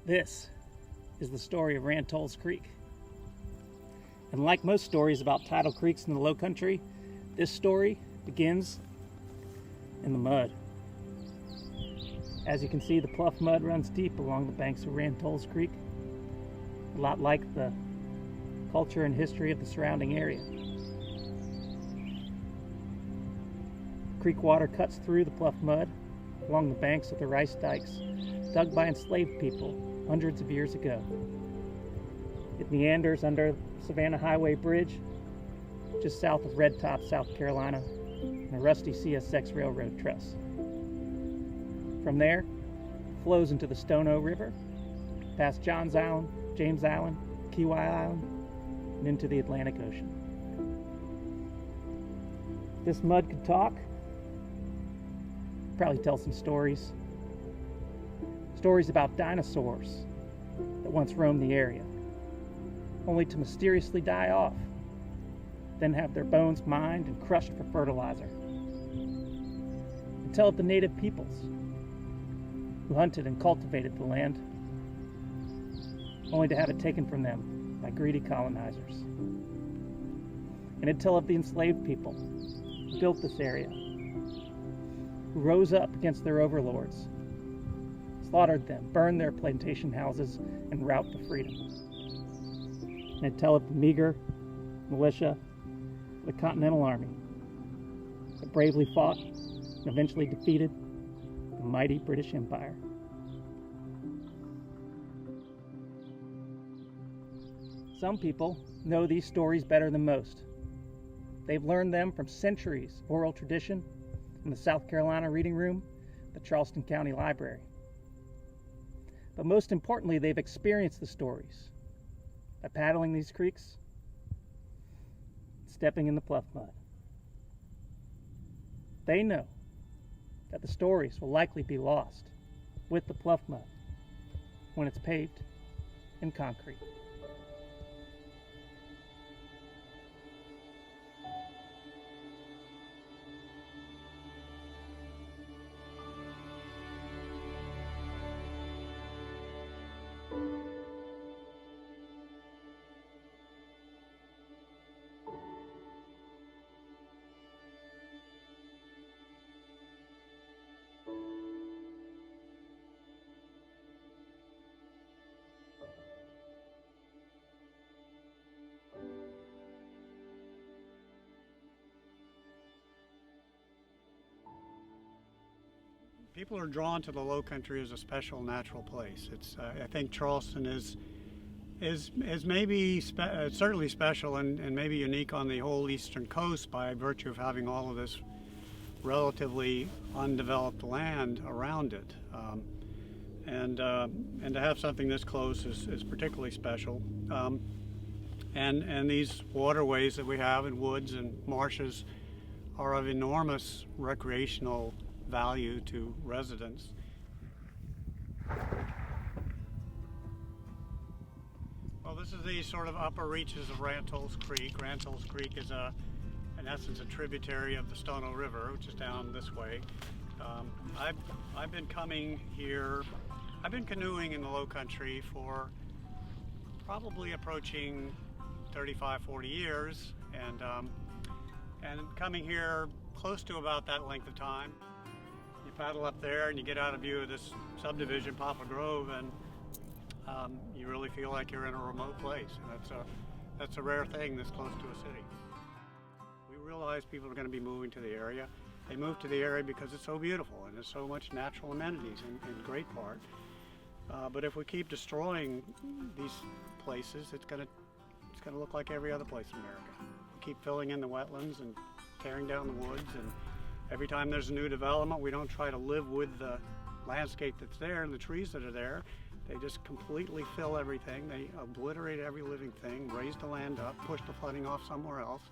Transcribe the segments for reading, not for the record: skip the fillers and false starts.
This is the story of Rantowles Creek. And like most stories about tidal creeks in the Lowcountry, this story begins in the mud. As you can see, the pluff mud runs deep along the banks of Rantowles Creek, a lot like the culture and history of the surrounding area. Creek water cuts through the pluff mud along the banks of the rice dikes dug by enslaved people hundreds of years ago. It meanders under Savannah Highway Bridge just south of Red Top, South Carolina, and a rusty CSX railroad truss. From there, it flows into the Stono River, past Johns Island, James Island, Kiwi Island, and into the Atlantic Ocean. If this mud could talk, probably tell some stories. Stories about dinosaurs that once roamed the area, only to mysteriously die off, then have their bones mined and crushed for fertilizer. And tell of the native peoples who hunted and cultivated the land, only to have it taken from them by greedy colonizers. And it'd tell of the enslaved people who built this area, who rose up against their overlords, slaughtered them, burned their plantation houses, and route to freedom. And it'd tell of the meager militia of the Continental Army that bravely fought and eventually defeated the mighty British Empire. Some people know these stories better than most. They've learned them from centuries of oral tradition in the South Carolina Reading Room, the Charleston County Library. But most importantly, they've experienced the stories by paddling these creeks, stepping in the pluff mud. They know that the stories will likely be lost with the pluff mud when it's paved in concrete. People are drawn to the Lowcountry as a special natural place. It's I think Charleston is maybe certainly special and maybe unique on the whole eastern coast by virtue of having all of this relatively undeveloped land around it. And to have something this close is particularly special. And these waterways that we have in woods and marshes are of enormous recreational value to residents. Well, this is the sort of upper reaches of Rantowles Creek. Rantowles Creek is in essence a tributary of the Stono River, which is down this way. I've been coming here, I've been canoeing in the Lowcountry for probably approaching 35, 40 years, and coming here close to about that length of time. You paddle up there and you get out of view of this subdivision, Papa Grove, and you really feel like you're in a remote place. And that's a rare thing this close to a city. We realize people are going to be moving to the area. They move to the area because it's so beautiful and there's so much natural amenities in great part. But if we keep destroying these places, it's going to look like every other place in America. We keep filling in the wetlands and tearing down the woods, and every time there's a new development, we don't try to live with the landscape that's there and the trees that are there. They just completely fill everything. They obliterate every living thing, raise the land up, push the flooding off somewhere else,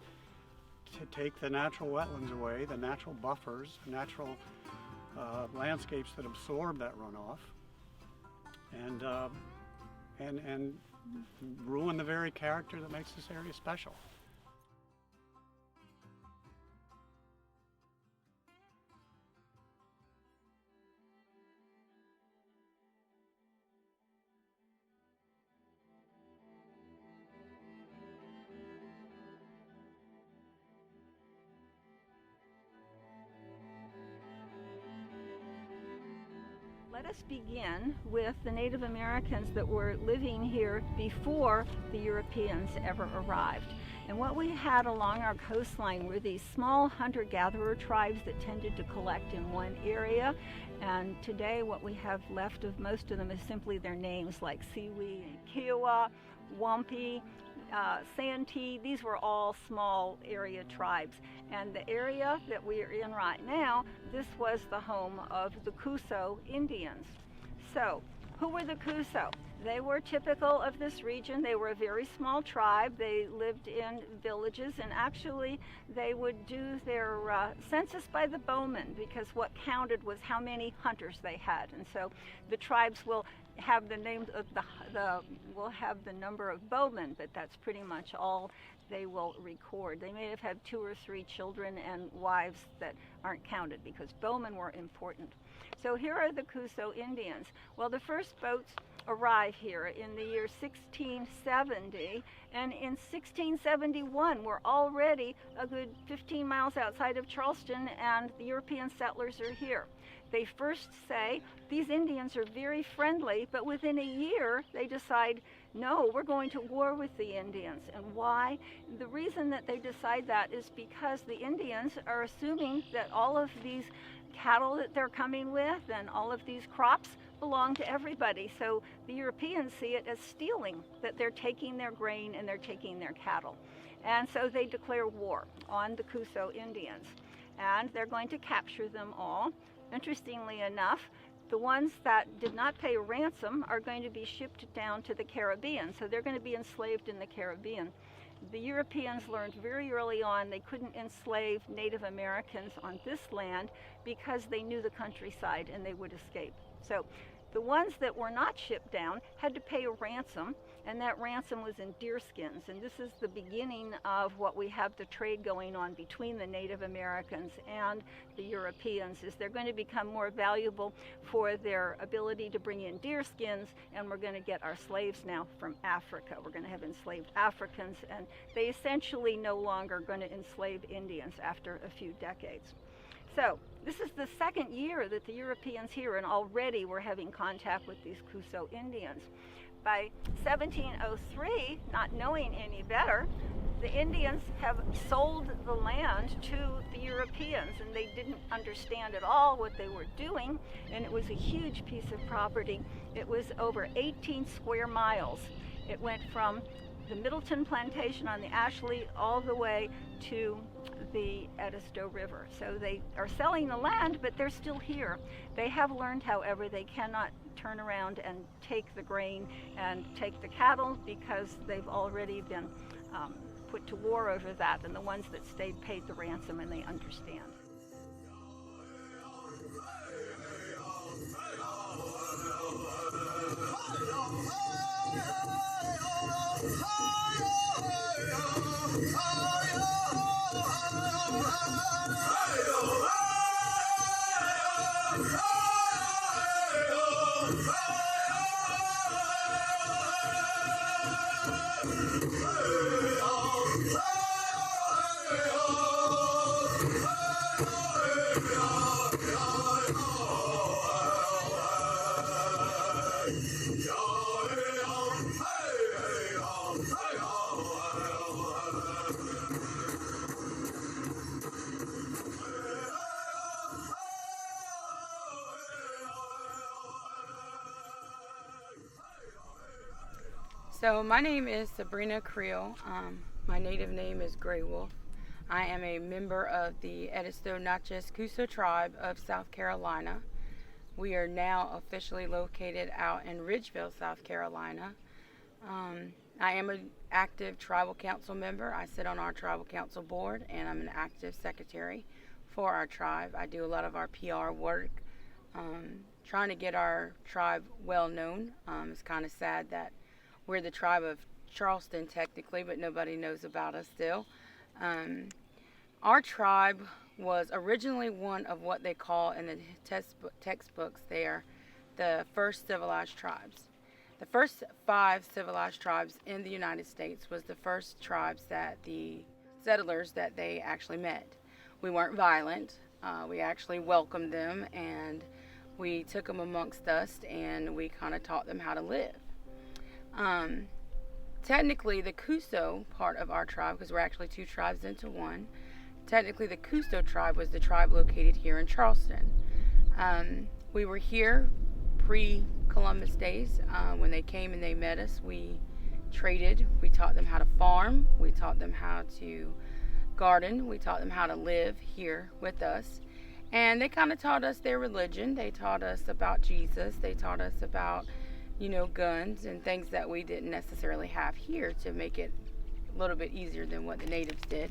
to take the natural wetlands away, the natural buffers, the natural landscapes that absorb that runoff, and ruin the very character that makes this area special. Let us begin with the Native Americans that were living here before the Europeans ever arrived. And what we had along our coastline were these small hunter-gatherer tribes that tended to collect in one area. And today what we have left of most of them is simply their names, like Siwi, Kiowa, Wampi, Santee. These were all small area tribes. And the area that we are in right now, this was the home of the Cusco Indians. So, who were the Cusco? They were typical of this region. They were a very small tribe. They lived in villages, and actually they would do their census by the bowmen, because what counted was how many hunters they had. And so the tribes will have the names of will have the number of bowmen, but that's pretty much all they will record. They may have had 2 or 3 children and wives that aren't counted, because bowmen were important. So here are the Cusco Indians. Well, the first boats arrive here in the year 1670, and in 1671 we're already a good 15 miles outside of Charleston, and the European settlers are here. They first say these Indians are very friendly, but within a year they decide, no, we're going to war with the Indians. And why? The reason that they decide that is because the Indians are assuming that all of these cattle that they're coming with and all of these crops belong to everybody. So the Europeans see it as stealing, that they're taking their grain and they're taking their cattle. And so they declare war on the Cusco Indians, and they're going to capture them all. Interestingly enough, the ones that did not pay ransom are going to be shipped down to the Caribbean, so they're going to be enslaved in the Caribbean. The Europeans learned very early on they couldn't enslave Native Americans on this land because they knew the countryside and they would escape. So the ones that were not shipped down had to pay a ransom, and that ransom was in deer skins. And this is the beginning of what we have the trade going on between the Native Americans and the Europeans, is they're going to become more valuable for their ability to bring in deer skins, and we're going to get our slaves now from Africa. We're going to have enslaved Africans, and they essentially no longer going to enslave Indians after a few decades. So this is the second year that the Europeans here, and already we're having contact with these Cusco Indians. By 1703, not knowing any better, the Indians have sold the land to the Europeans, and they didn't understand at all what they were doing, and it was a huge piece of property. It was over 18 square miles. It went from the Middleton plantation on the Ashley all the way to the Edisto River. So they are selling the land, but they're still here. They have learned, however, they cannot turn around and take the grain and take the cattle, because they've already been put to war over that, and the ones that stayed paid the ransom, and they understand. So my name is Sabrina Creel. My native name is Gray Wolf. I am a member of the Edisto Natchez Cusco tribe of South Carolina. We are now officially located out in Ridgeville, South Carolina. I am an active tribal council member. I sit on our tribal council board, and I'm an active secretary for our tribe. I do a lot of our PR work, trying to get our tribe well known. It's kind of sad that we're the tribe of Charleston technically, but nobody knows about us still. Our tribe was originally one of what they call in the textbooks there, the first civilized tribes. The first 5 civilized tribes in the United States was the first tribes that the settlers that they actually met. We weren't violent. We actually welcomed them, and we took them amongst us and we kind of taught them how to live. Technically, the Cusco part of our tribe, because we're actually two tribes into one, technically the Cusco tribe was the tribe located here in Charleston. We were here pre-Columbus days. When they came and they met us, we traded. We taught them how to farm. We taught them how to garden. We taught them how to live here with us. And they kind of taught us their religion. They taught us about Jesus. They taught us about, guns and things that we didn't necessarily have here to make it a little bit easier than what the natives did.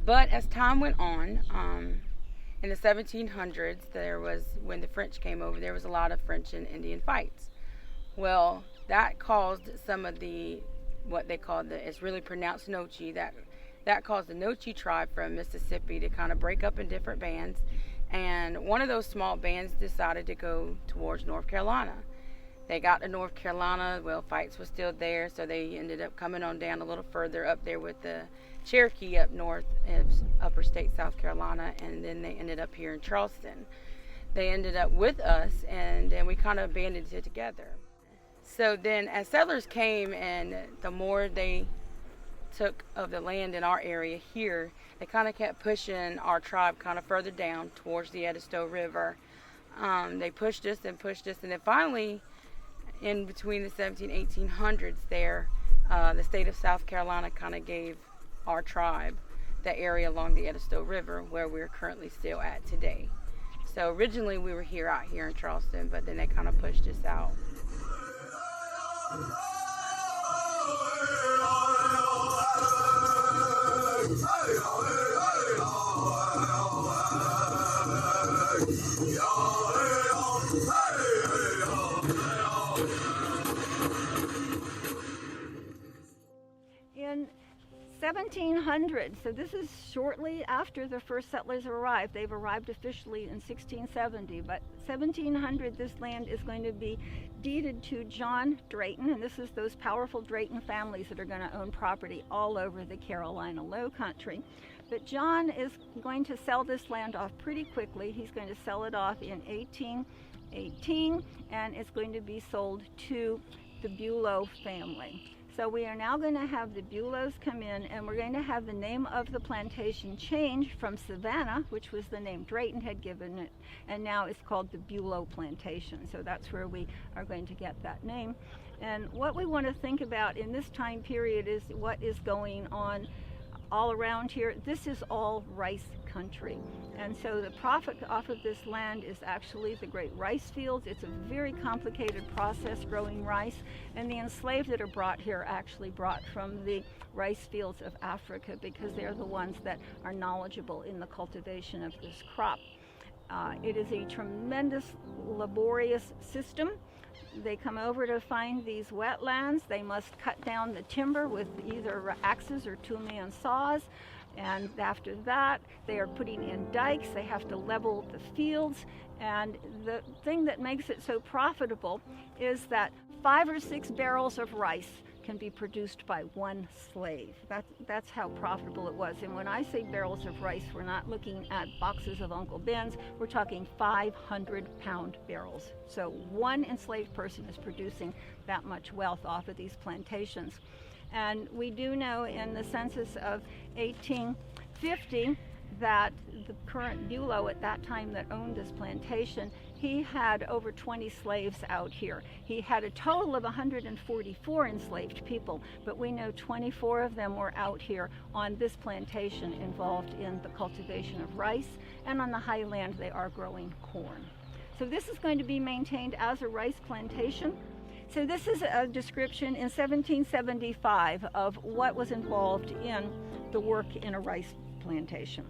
But as time went on, in the 1700s, when the French came over, there was a lot of French and Indian fights. Well, that caused some of what they call it's really pronounced Nochi, that caused the Nochi tribe from Mississippi to kind of break up in different bands. And one of those small bands decided to go towards North Carolina. They got to North Carolina, well, fights were still there, so they ended up coming on down a little further up there with the Cherokee up north in upper state South Carolina, and then they ended up here in Charleston. They ended up with us, and then we kind of banded it together. So then as settlers came and the more they took of the land in our area here, they kind of kept pushing our tribe kind of further down towards the Edisto River. They pushed us, and then finally, in between the 1800s there, the state of South Carolina kind of gave our tribe the area along the Edisto River where we're currently still at today. So originally we were out here in Charleston, but then they kind of pushed us out. In 1700, so this is shortly after the first settlers arrived. They've arrived officially in 1670, but 1700 this land is going to be deeded to John Drayton, and this is those powerful Drayton families that are going to own property all over the Carolina Lowcountry. But John is going to sell this land off pretty quickly. He's going to sell it off in 1818, and it's going to be sold to the Bulow family. So we are now going to have the Bulows come in, and we're going to have the name of the plantation change from Savannah, which was the name Drayton had given it, and now it's called the Bulow Plantation. So that's where we are going to get that name. And what we want to think about in this time period is what is going on all around here. This is all rice country, and so the profit off of this land is actually the great rice fields. It's a very complicated process growing rice, and the enslaved that are brought here are actually brought from the rice fields of Africa because they're the ones that are knowledgeable in the cultivation of this crop. It is a tremendous laborious system. They come over to find these wetlands. They must cut down the timber with either axes or two-man saws. And after that, they are putting in dikes. They have to level the fields. And the thing that makes it so profitable is that 5 or 6 barrels of rice can be produced by one slave. That's how profitable it was. And when I say barrels of rice, we're not looking at boxes of Uncle Ben's. We're talking 500-pound barrels. So one enslaved person is producing that much wealth off of these plantations. And we do know in the census of 1850 that the current Bulow at that time that owned this plantation, he had over 20 slaves out here. He had a total of 144 enslaved people, but we know 24 of them were out here on this plantation involved in the cultivation of rice, and on the high land they are growing corn. So this is going to be maintained as a rice plantation. So this is a description in 1775 of what was involved in the work in a rice plantation.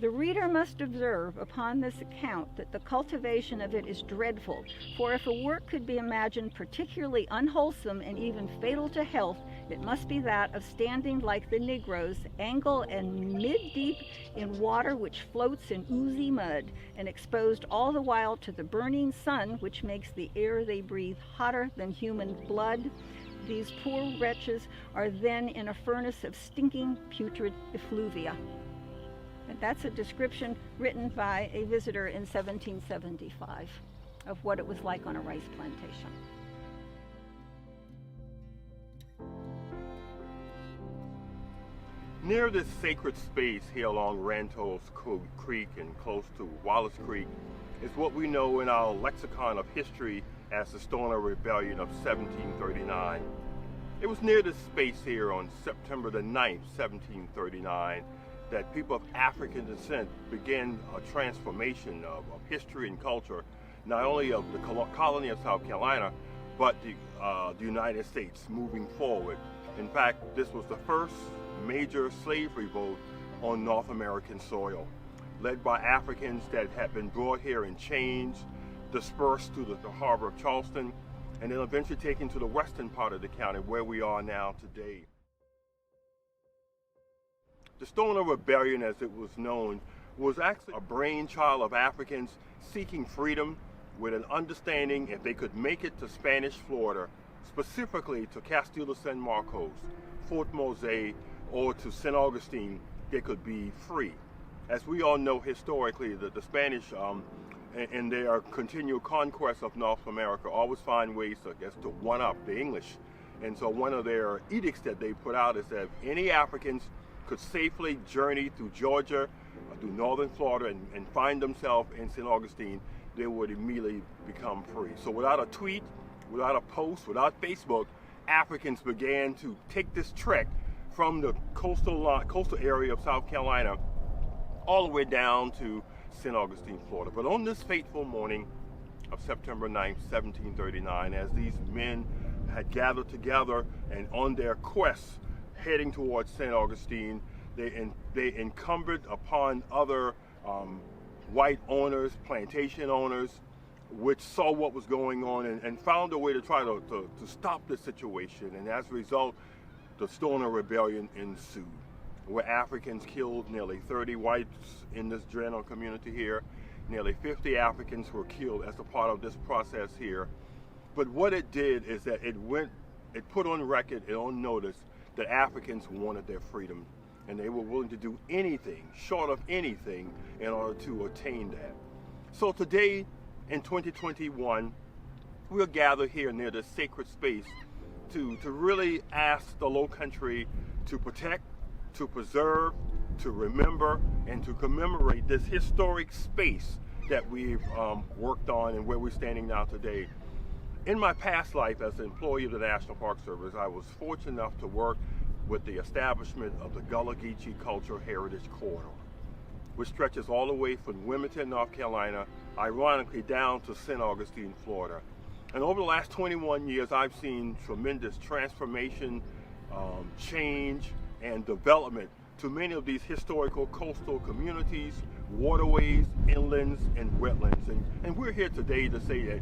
The reader must observe upon this account that the cultivation of it is dreadful, for if a work could be imagined particularly unwholesome and even fatal to health, it must be that of standing like the Negroes, ankle and mid-deep in water which floats in oozy mud, and exposed all the while to the burning sun, which makes the air they breathe hotter than human blood. These poor wretches are then in a furnace of stinking putrid effluvia. And That's a description written by a visitor in 1775 of what it was like on a rice plantation. Near this sacred space here along Rantowles Creek and close to Wallace Creek is what we know in our lexicon of history as the Stoner Rebellion of 1739. It was near this space here on September the 9th, 1739, that people of African descent began a transformation of history and culture, not only of the colony of South Carolina, but the United States moving forward. In fact, this was the first major slave revolt on North American soil, led by Africans that had been brought here in chains, dispersed through the harbor of Charleston, and then eventually taken to the western part of the county where we are now today. The Stoner Rebellion, as it was known, was actually a brainchild of Africans seeking freedom with an understanding if they could make it to Spanish Florida, specifically to Castillo de San Marcos, Fort Mose, or to St. Augustine, they could be free. As we all know historically, that the Spanish, in their continual conquest of North America, always find ways, to one-up the English. And so one of their edicts that they put out is that if any Africans could safely journey through Georgia, through northern Florida, and find themselves in St. Augustine, they would immediately become free. So without a tweet, without a post, without Facebook, Africans began to take this trek from the coastal area of South Carolina all the way down to St. Augustine, Florida. But on this fateful morning of September 9th, 1739, as these men had gathered together and on their quest heading towards St. Augustine, they encumbered upon other white owners, plantation owners, which saw what was going on and found a way to try to stop the situation. And as a result, the Stoner Rebellion ensued, where Africans killed nearly 30 whites in this general community here. Nearly 50 Africans were killed as a part of this process here. But what it did is that it put on record and on notice that Africans wanted their freedom, and they were willing to do anything, short of anything, in order to attain that. So today, in 2021, we'll gather here near this sacred space to really ask the Lowcountry to protect, to preserve, to remember, and to commemorate this historic space that we've worked on and where we're standing now today. In my past life as an employee of the National Park Service, I was fortunate enough to work with the establishment of the Gullah Geechee Cultural Heritage Corridor, which stretches all the way from Wilmington, North Carolina, ironically down to St. Augustine, Florida. And over the last 21 years, I've seen tremendous transformation, change, and development to many of these historical coastal communities, waterways, inlands, and wetlands. And we're here today to say that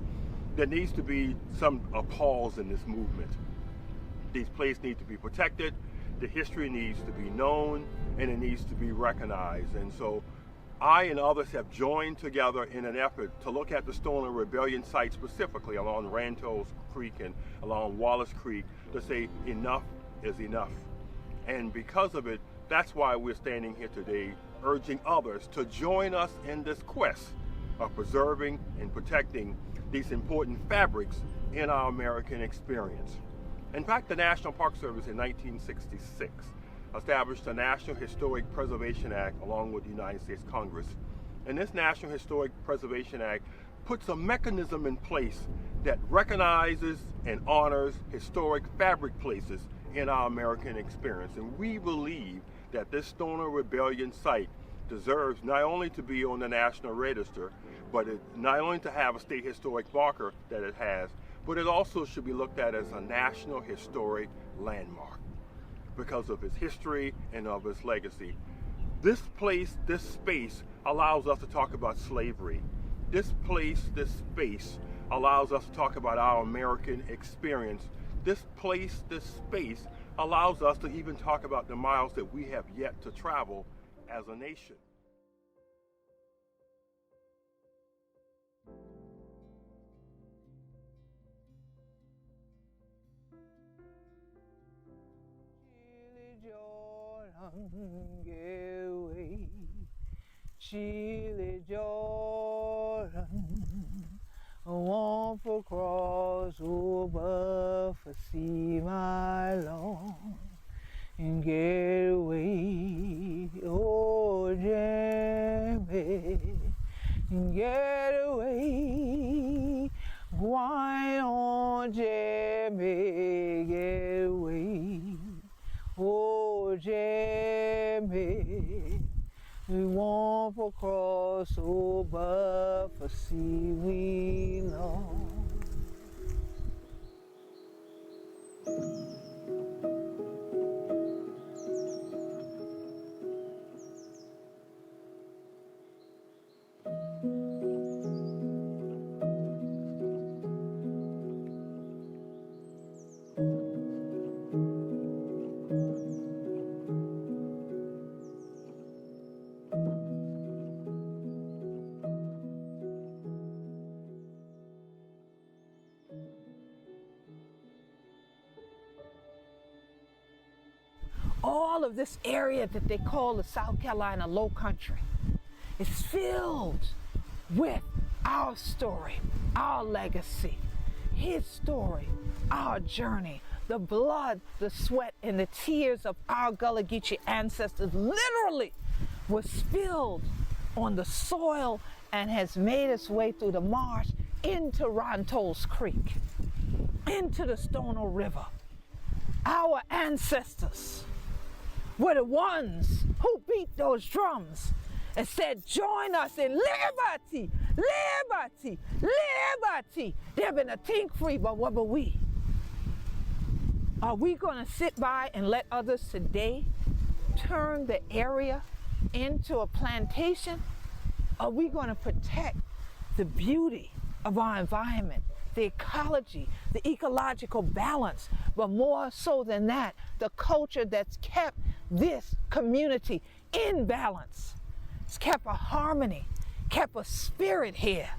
there needs to be a pause in this movement. These places need to be protected, the history needs to be known, and it needs to be recognized. And so I and others have joined together in an effort to look at the Stoner Rebellion site specifically along Rantowles Creek and along Wallace Creek to say enough is enough. And because of it, that's why we're standing here today urging others to join us in this quest of preserving and protecting these important fabrics in our American experience. In fact, the National Park Service in 1966 established the National Historic Preservation Act along with the United States Congress. And this National Historic Preservation Act puts a mechanism in place that recognizes and honors historic fabric places in our American experience. And we believe that this Stoner Rebellion site deserves not only to be on the National Register, but not only to have a state historic marker that it has, but it also should be looked at as a National Historic Landmark because of its history and of its legacy. This place, this space allows us to talk about slavery. This place, this space allows us to talk about our American experience. This place, this space allows us to even talk about the miles that we have yet to travel as a nation. chilly Jordan, I want to cross over for see my Lord and get away, oh Jimmy, and get away, why on Jimmy, get away, oh Jimmy, we want to cross over for see we Lord. All of this area that they call the South Carolina Lowcountry is filled with our story, our legacy, his story, our journey. The blood, the sweat, and the tears of our Gullah Geechee ancestors literally was spilled on the soil and has made its way through the marsh into Rantowles Creek, into the Stono River. Our ancestors were the ones who beat those drums and said, join us in liberty, liberty, liberty. There been a thing free, but what were we? Are we gonna sit by and let others today turn the area into a plantation? Are we gonna protect the beauty of our environment, the ecology, the ecological balance, but more so than that, the culture that's kept this community in balance? It's kept a harmony, kept a spirit here.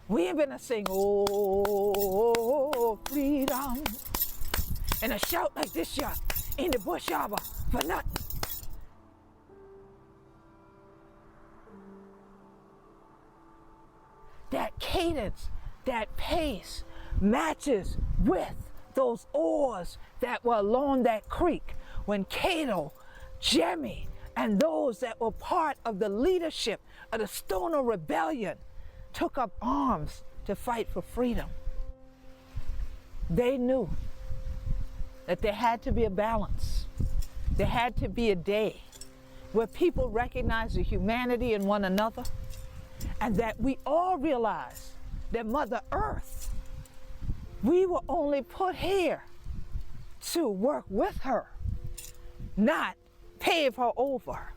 We ain't gonna sing, oh, freedom, and a shout like this, y'all, in the bush arbor for nothing. That cadence, that pace matches with those oars that were along that creek when Cato, Jemmy, and those that were part of the leadership of the Stono Rebellion took up arms to fight for freedom. They knew that there had to be a balance. There had to be a day where people recognize the humanity in one another, and that we all realize that Mother Earth, we were only put here to work with her, not pave her over.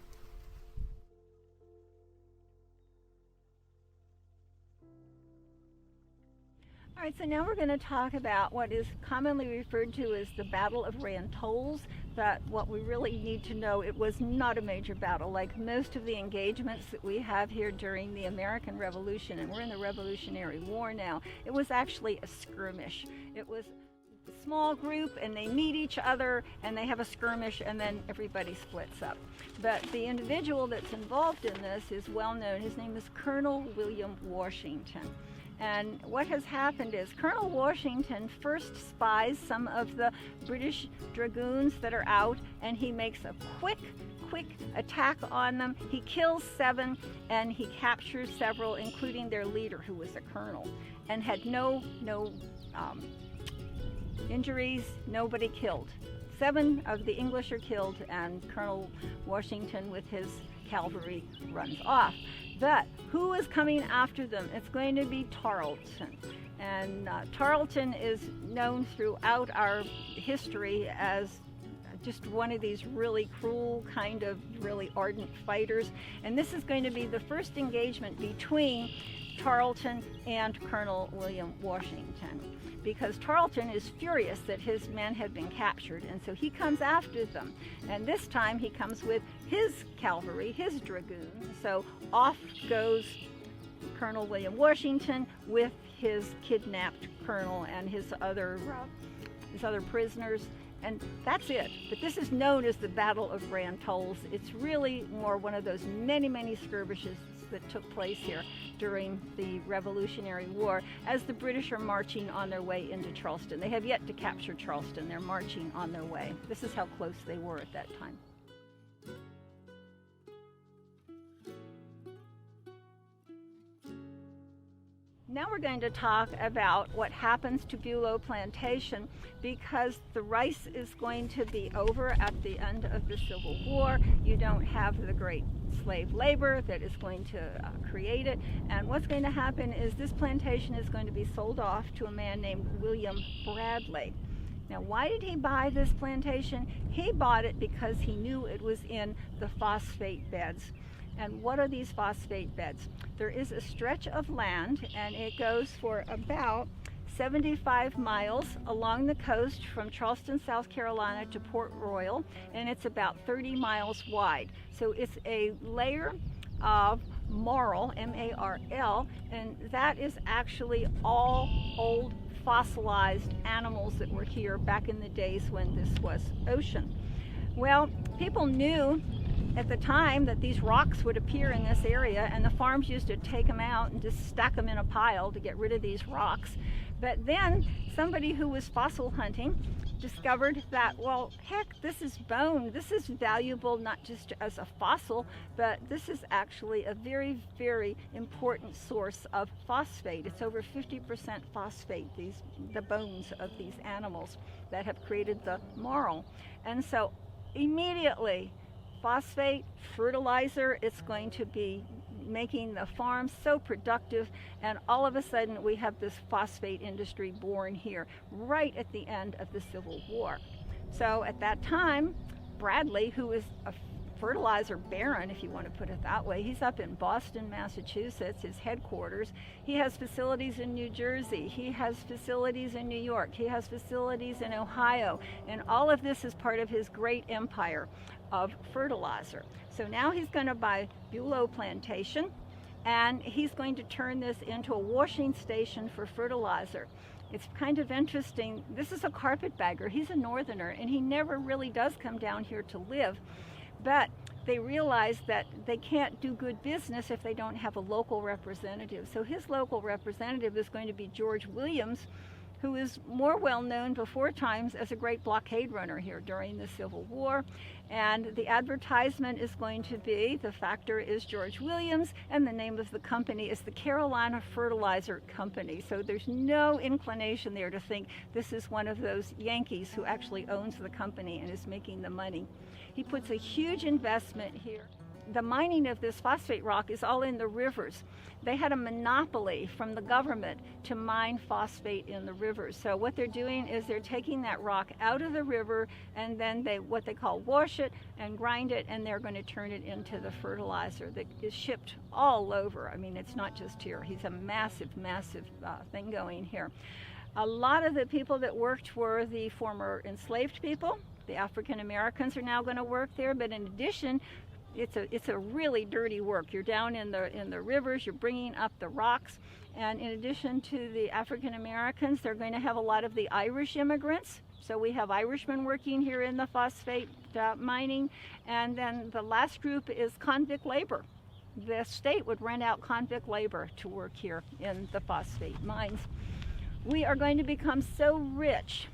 All right, so now we're going to talk about what is commonly referred to as the Battle of Rantowles. That what we really need to know, it was not a major battle like most of the engagements that we have here during the American Revolution, and we're in the Revolutionary War now. It was actually a skirmish. It was a small group and they meet each other and they have a skirmish and then everybody splits up. But the individual that's involved in this is well known. His name is Colonel William Washington. And what has happened is Colonel Washington first spies some of the British dragoons that are out, and he makes a quick attack on them. He kills 7 and he captures several, including their leader, who was a colonel, and had no injuries, nobody killed. 7 of the English are killed, and Colonel Washington with his cavalry runs off. But who is coming after them? It's going to be Tarleton. And Tarleton is known throughout our history as just one of these really cruel, kind of really ardent fighters. And this is going to be the first engagement between Tarleton and Colonel William Washington, because Tarleton is furious that his men had been captured, and so he comes after them. And this time he comes with his cavalry, his dragoons. So off goes Colonel William Washington with his kidnapped colonel and his other prisoners, And that's it. But this is known as the Battle of Rantowles. It's really more one of those many, many skirmishes that took place here during the Revolutionary War as the British are marching on their way into Charleston. They have yet to capture Charleston. They're marching on their way. This is how close they were at that time. Now we're going to talk about what happens to Bulow Plantation, because the rice is going to be over at the end of the Civil War. You don't have the great slave labor that is going to create it. And what's going to happen is this plantation is going to be sold off to a man named William Bradley. Now, why did he buy this plantation? He bought it because he knew it was in the phosphate beds. And what are these phosphate beds? There is a stretch of land, and it goes for about 75 miles along the coast from Charleston, South Carolina to Port Royal, and it's about 30 miles wide. So it's a layer of marl, M-A-R-L, and that is actually all old fossilized animals that were here back in the days when this was ocean. Well, people knew at the time that these rocks would appear in this area, and the farms used to take them out and just stack them in a pile to get rid of these rocks. But then somebody who was fossil hunting discovered that, well, heck, this is bone. This is valuable not just as a fossil, but this is actually a very, very important source of phosphate. It's over 50% phosphate, the bones of these animals that have created the marl. And so immediately, phosphate, fertilizer, it's going to be making the farm so productive, and all of a sudden we have this phosphate industry born here right at the end of the Civil War. So at that time, Bradley, who is a fertilizer baron, if you want to put it that way, he's up in Boston, Massachusetts, his headquarters. He has facilities in New Jersey, he has facilities in New York, he has facilities in Ohio, and all of this is part of his great empire of fertilizer. So now he's going to buy Bulow Plantation, and he's going to turn this into a washing station for fertilizer. It's kind of interesting. This is a carpetbagger. He's a northerner, and he never really does come down here to live. But they realize that they can't do good business if they don't have a local representative. So his local representative is going to be George Williams, who is more well known before times as a great blockade runner here during the Civil War. And the advertisement is going to be, the factor is George Williams, and the name of the company is the Carolina Fertilizer Company. So there's no inclination there to think this is one of those Yankees who actually owns the company and is making the money. He puts a huge investment here. The mining of this phosphate rock is all in the rivers. They had a monopoly from the government to mine phosphate in the rivers. So what they're doing is they're taking that rock out of the river, and then what they call wash it and grind it, and they're going to turn it into the fertilizer that is shipped all over. I mean, it's not just here. He's a massive, massive thing going here. A lot of the people that worked were the former enslaved people. The African Americans are now going to work there, but in addition, it's a really dirty work. You're down in the rivers, you're bringing up the rocks, and in addition to the African Americans, they're going to have a lot of the Irish immigrants. So we have Irishmen working here in the phosphate mining, and then the last group is convict labor. The state would rent out convict labor to work here in the phosphate mines. We are going to become so rich,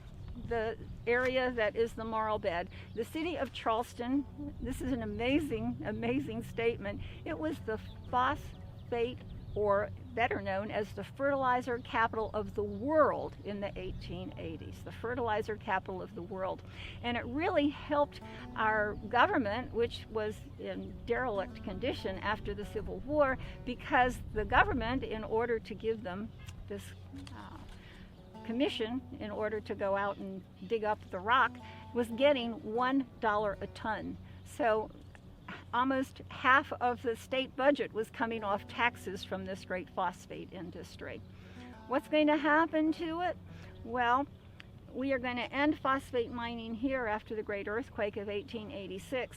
the area that is the marl bed. The city of Charleston, this is an amazing, amazing statement. It was the phosphate, or better known as the fertilizer capital of the world in the 1880s, the fertilizer capital of the world. And it really helped our government, which was in derelict condition after the Civil War, because the government, in order to give them this commission in order to go out and dig up the rock, was getting $1 a ton. So almost half of the state budget was coming off taxes from this great phosphate industry. What's going to happen to it? Well, we are going to end phosphate mining here after the great earthquake of 1886.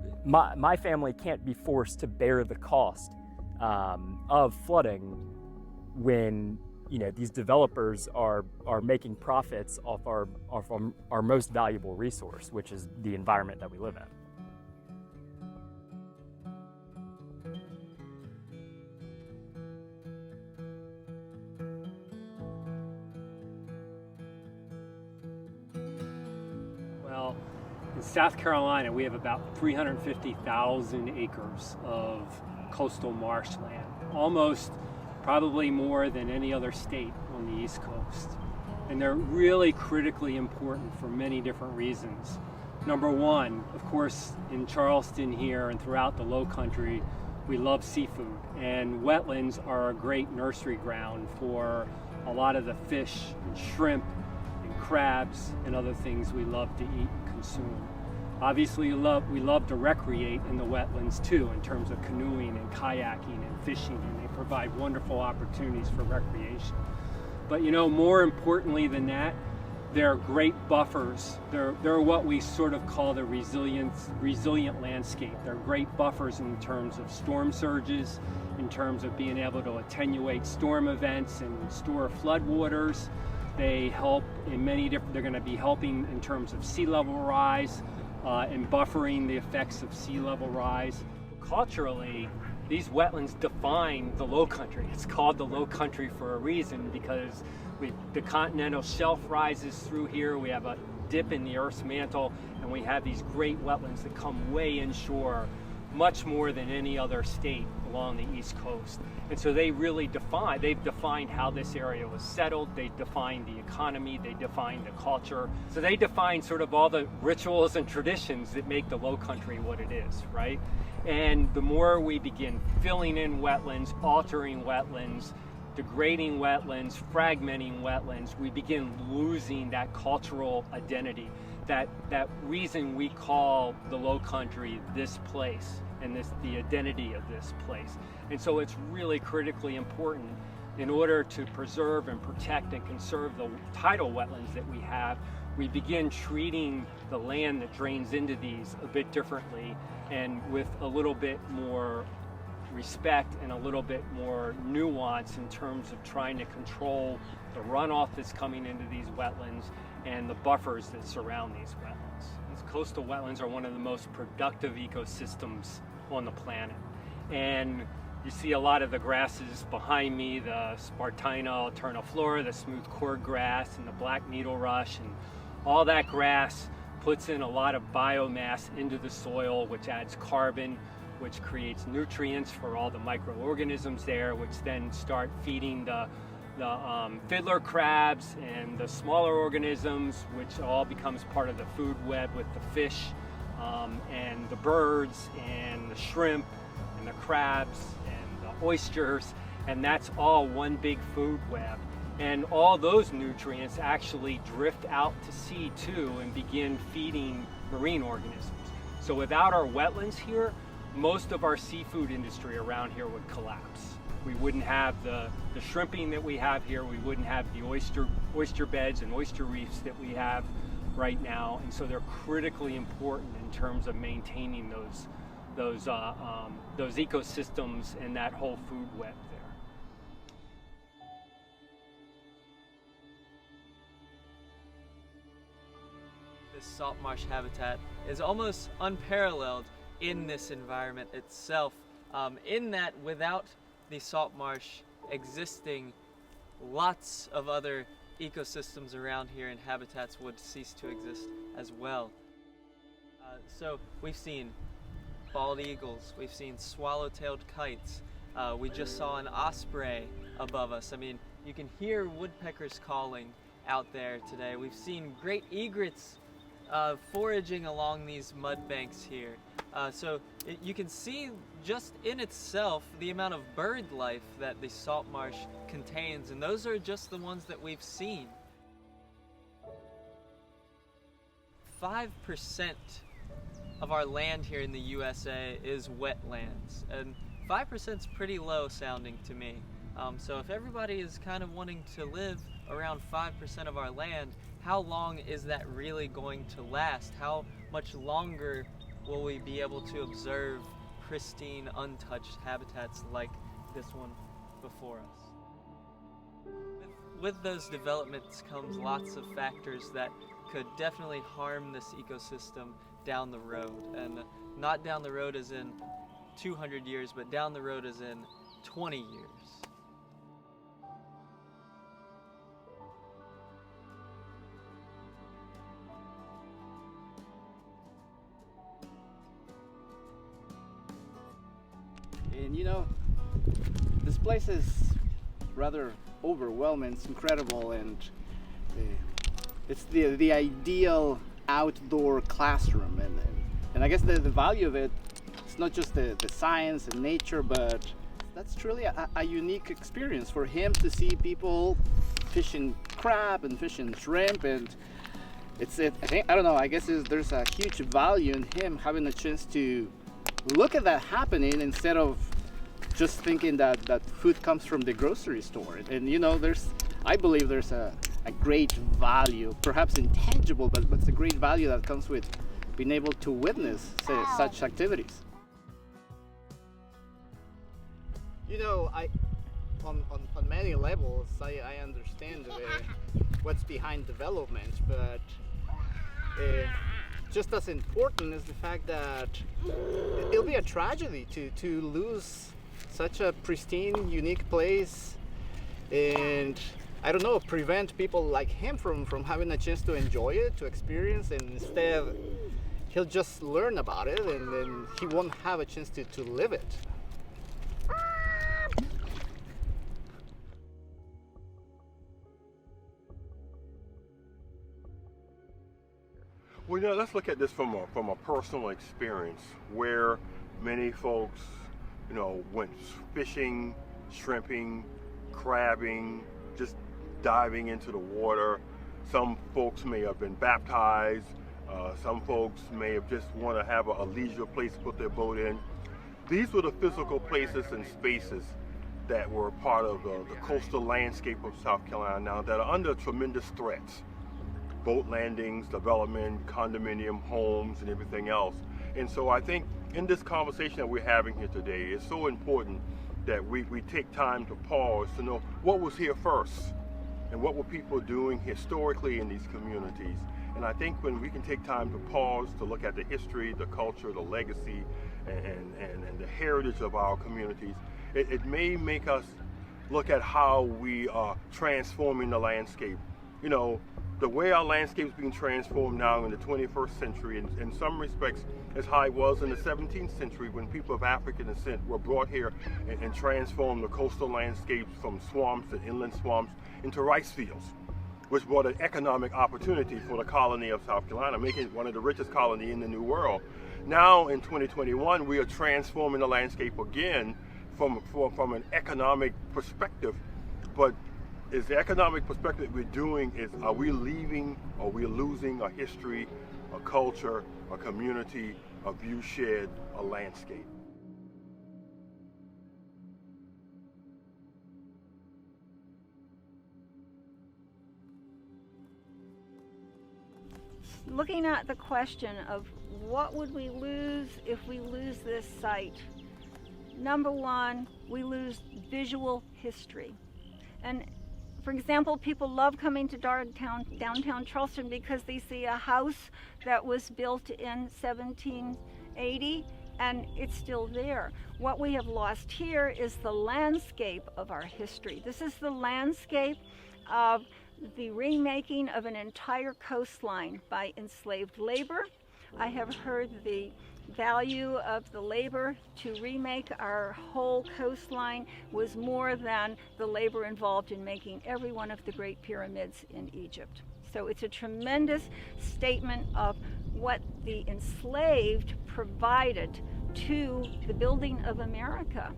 my family can't be forced to bear the cost of flooding when these developers are making profits off our most valuable resource, which is the environment that we live in. Well, in South Carolina, we have about 350,000 acres of coastal marshland, almost probably more than any other state on the East Coast. And they're really critically important for many different reasons. Number one, of course, in Charleston here and throughout the Lowcountry, we love seafood, and wetlands are a great nursery ground for a lot of the fish and shrimp and crabs and other things we love to eat and consume. Obviously, we love to recreate in the wetlands too, in terms of canoeing and kayaking and fishing, and they provide wonderful opportunities for recreation. But more importantly than that, they're great buffers. They're what we sort of call the resilient landscape. They're great buffers in terms of storm surges, in terms of being able to attenuate storm events and store floodwaters. They help in many different, they're going to be helping in terms of sea level rise and buffering the effects of sea level rise. Culturally, these wetlands define the Lowcountry. It's called the Lowcountry for a reason, because the continental shelf rises through here. We have a dip in the Earth's mantle, and we have these great wetlands that come way inshore, much more than any other state along the East Coast. And so they've defined how this area was settled, they defined the economy, they defined the culture. So they define sort of all the rituals and traditions that make the Lowcountry what it is, right? And the more we begin filling in wetlands, altering wetlands, degrading wetlands, fragmenting wetlands, we begin losing that cultural identity, that reason we call the Lowcountry this place, and the identity of this place. And so it's really critically important, in order to preserve and protect and conserve the tidal wetlands that we have, we begin treating the land that drains into these a bit differently, and with a little bit more respect and a little bit more nuance in terms of trying to control the runoff that's coming into these wetlands and the buffers that surround these wetlands. These coastal wetlands are one of the most productive ecosystems on the planet. And you see a lot of the grasses behind me, the Spartina alterniflora, the smooth cordgrass, and the black needle rush, and all that grass puts in a lot of biomass into the soil, which adds carbon, which creates nutrients for all the microorganisms there, which then start feeding the fiddler crabs and the smaller organisms, which all becomes part of the food web with the fish and the birds and the shrimp and the crabs and the oysters, and that's all one big food web. And all those nutrients actually drift out to sea too and begin feeding marine organisms. So without our wetlands here, most of our seafood industry around here would collapse. We wouldn't have the shrimping that we have here. We wouldn't have the oyster beds and oyster reefs that we have right now. And so they're critically important in terms of maintaining those ecosystems and that whole food web there. This salt marsh habitat is almost unparalleled in this environment itself, in that without the salt marsh existing, lots of other ecosystems around here and habitats would cease to exist as well. So we've seen bald eagles, we've seen swallow-tailed kites, we just saw an osprey above us. I mean, you can hear woodpeckers calling out there today. We've seen great egrets foraging along these mud banks here. You can see just in itself the amount of bird life that the salt marsh contains, and those are just the ones that we've seen. 5% of our land here in the USA is wetlands, and 5% is pretty low sounding to me. So if everybody is kind of wanting to live around 5% of our land, how long is that really going to last? How much longer will we be able to observe pristine, untouched habitats like this one before us. With those developments comes lots of factors that could definitely harm this ecosystem down the road, and not down the road as in 200 years, but down the road as in 20 years. And you know, this place is rather overwhelming. It's incredible, and it's the ideal outdoor classroom. And I guess the value of it, it's not just the science and nature, but that's truly a unique experience for him to see people fishing crab and fishing shrimp. And I guess there's a huge value in him having a chance to look at that happening instead of just thinking that food comes from the grocery store. And you know, I believe there's a great value, perhaps intangible, but it's a great value that comes with being able to witness such activities. You know, on many levels, I understand what's behind development, but just as important is the fact that it'll be a tragedy to lose such a pristine, unique place, and I don't know, prevent people like him from having a chance to enjoy it, to experience, and instead he'll just learn about it, and then he won't have a chance to live it. Well, you know, let's look at this from a personal experience where many folks, you know, went fishing, shrimping, crabbing, just diving into the water. Some folks may have been baptized. Some folks may have just want to have a leisure place to put their boat in. These were the physical places and spaces that were part of the coastal landscape of South Carolina now that are under tremendous threats. Boat landings, development, condominium homes, and everything else. And so I think in this conversation that we're having here today, it's so important that we take time to pause to know what was here first and what were people doing historically in these communities. And I think when we can take time to pause to look at the history, the culture, the legacy, and the heritage of our communities, it may make us look at how we are transforming the landscape. You know, the way our landscape is being transformed now in the 21st century, in some respects, as how it was in the 17th century when people of African descent were brought here and transformed the coastal landscapes from swamps and inland swamps into rice fields, which brought an economic opportunity for the colony of South Carolina, making it one of the richest colonies in the New World. Now in 2021, we are transforming the landscape again from an economic perspective, but is the economic perspective we're doing are we leaving or we're losing a history, a culture, a community, a viewshed, a landscape? Looking at the question of what would we lose if we lose this site, number one, we lose visual history. And for example, people love coming to downtown Charleston because they see a house that was built in 1780 and it's still there. What we have lost here is the landscape of our history. This is the landscape of the remaking of an entire coastline by enslaved labor. I have heard the value of the labor to remake our whole coastline was more than the labor involved in making every one of the great pyramids in Egypt. So it's a tremendous statement of what the enslaved provided to the building of America.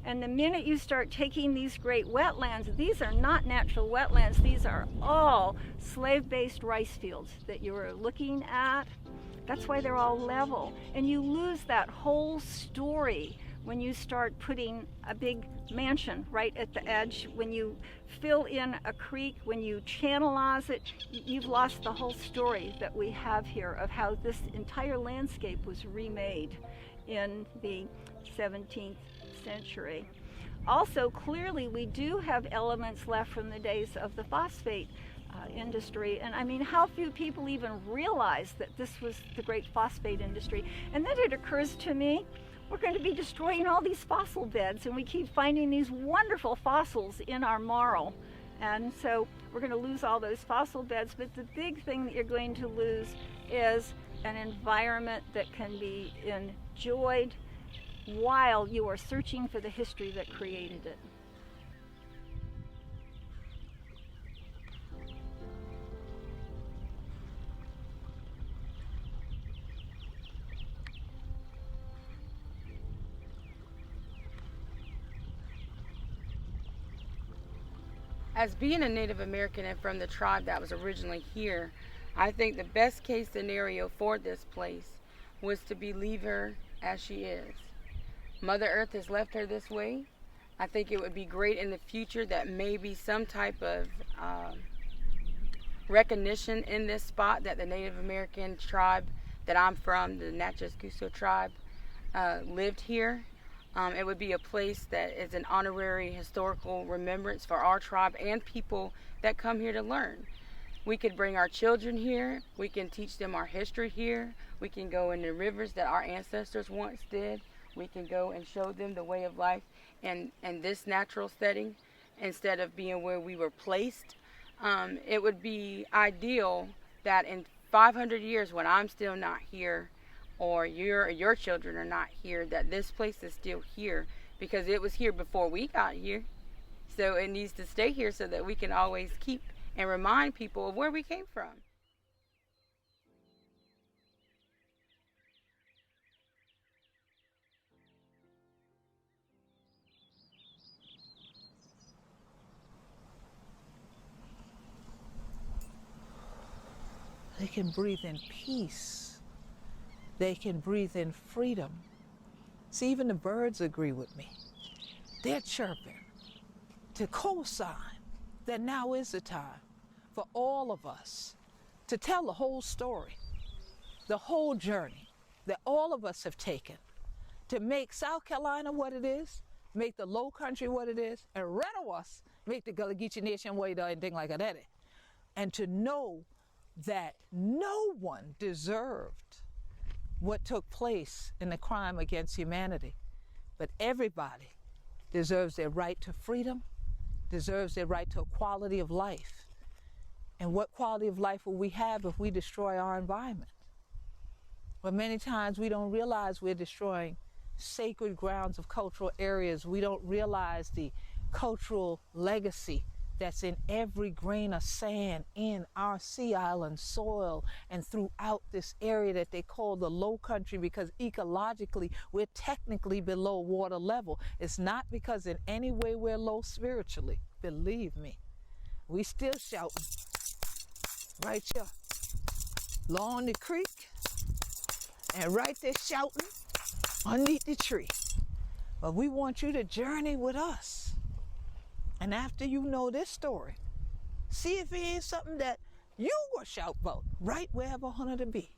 And the minute you start taking these great wetlands, these are not natural wetlands, these are all slave-based rice fields that you're looking at. That's why they're all level. And you lose that whole story when you start putting a big mansion right at the edge, when you fill in a creek, when you channelize it, you've lost the whole story that we have here of how this entire landscape was remade in the 17th century. Also, clearly, we do have elements left from the days of the phosphate industry. And I mean, how few people even realize that this was the great phosphate industry. And then it occurs to me, we're going to be destroying all these fossil beds, and we keep finding these wonderful fossils in our marl. And so we're going to lose all those fossil beds, but the big thing that you're going to lose is an environment that can be enjoyed while you are searching for the history that created it. As being a Native American and from the tribe that was originally here, I think the best case scenario for this place was to leave her as she is. Mother Earth has left her this way. I think it would be great in the future that maybe some type of recognition in this spot that the Native American tribe that I'm from, the Natchez Cusco tribe, lived here. It would be a place that is an honorary historical remembrance for our tribe and people that come here to learn. We could bring our children here. We can teach them our history here. We can go in the rivers that our ancestors once did. We can go and show them the way of life in this natural setting instead of being where we were placed. It would be ideal that in 500 years when I'm still not here, or your children are not here, that this place is still here because it was here before we got here. So it needs to stay here so that we can always keep and remind people of where we came from. They can breathe in peace. They can breathe in freedom. See, even the birds agree with me. They're chirping to co-sign that now is the time for all of us to tell the whole story, the whole journey that all of us have taken to make South Carolina what it is, make the Lowcountry what it is, and Rantowles make the Gullah Geechee Nation what it is, and things like that. And to know that no one deserved what took place in the crime against humanity, but everybody deserves their right to freedom, deserves their right to a quality of life. And what quality of life will we have if we destroy our environment? But many times we don't realize we're destroying sacred grounds of cultural areas. We don't realize the cultural legacy that's in every grain of sand in our sea island soil and throughout this area that they call the Lowcountry, because ecologically we're technically below water level. It's not because in any way we're low spiritually. Believe me, we still shouting right here along the creek and right there shouting underneath the tree. But we want you to journey with us. And after you know this story, see if it ain't something that you will shout about right wherever hunter to be.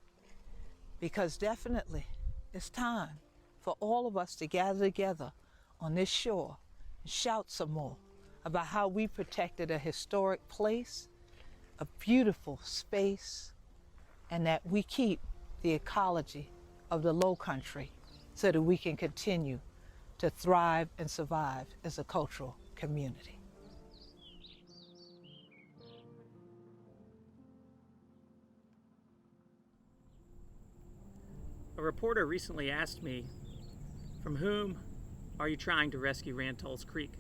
Because definitely it's time for all of us to gather together on this shore and shout some more about how we protected a historic place, a beautiful space, and that we keep the ecology of the Lowcountry so that we can continue to thrive and survive as a cultural community. A reporter recently asked me, from whom are you trying to rescue Rantowles Creek?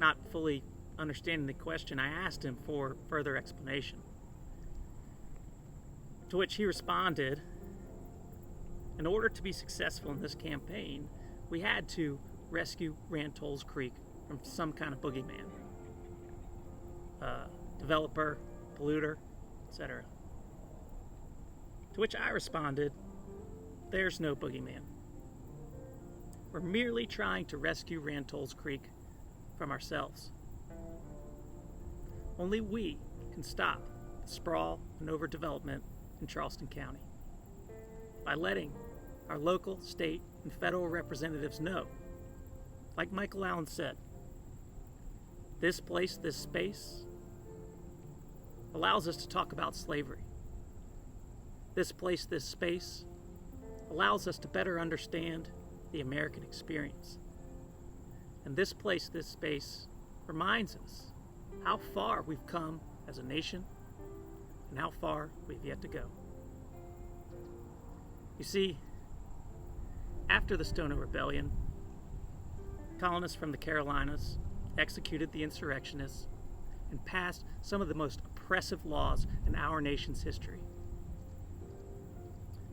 Not fully understanding the question, I asked him for further explanation. To which he responded, in order to be successful in this campaign, we had to rescue Rantowles Creek from some kind of boogeyman. Developer, polluter, etc. To which I responded, there's no boogeyman. We're merely trying to rescue Rantowles Creek from ourselves. Only we can stop the sprawl and overdevelopment in Charleston County by letting our local, state, and federal representatives know, like Michael Allen said, this place, this space, allows us to talk about slavery. This place, this space, allows us to better understand the American experience. And this place, this space, reminds us how far we've come as a nation and how far we've yet to go. You see, after the Stono Rebellion, colonists from the Carolinas executed the insurrectionists and passed some of the most oppressive laws in our nation's history.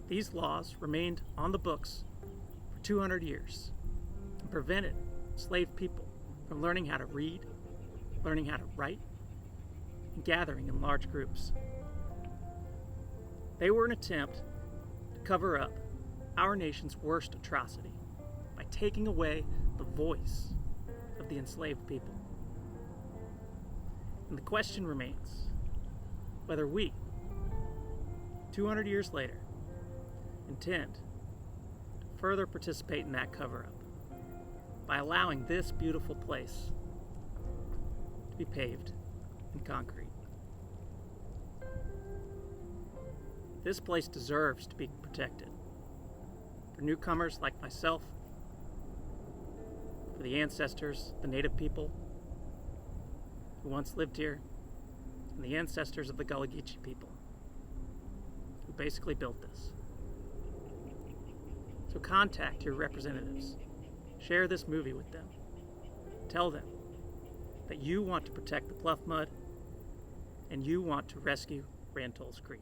These laws remained on the books for 200 years and prevented enslaved people from learning how to read, learning how to write, and gathering in large groups. They were an attempt to cover up our nation's worst atrocity by taking away the voice of the enslaved people. And the question remains whether we, 200 years later, intend to further participate in that cover-up by allowing this beautiful place to be paved in concrete. This place deserves to be protected for newcomers like myself, for the ancestors, the native people who once lived here, and the ancestors of the Gullah Geechee people who basically built this. So contact your representatives. Share this movie with them. Tell them that you want to protect the Pluff Mud and you want to rescue Rantowles Creek.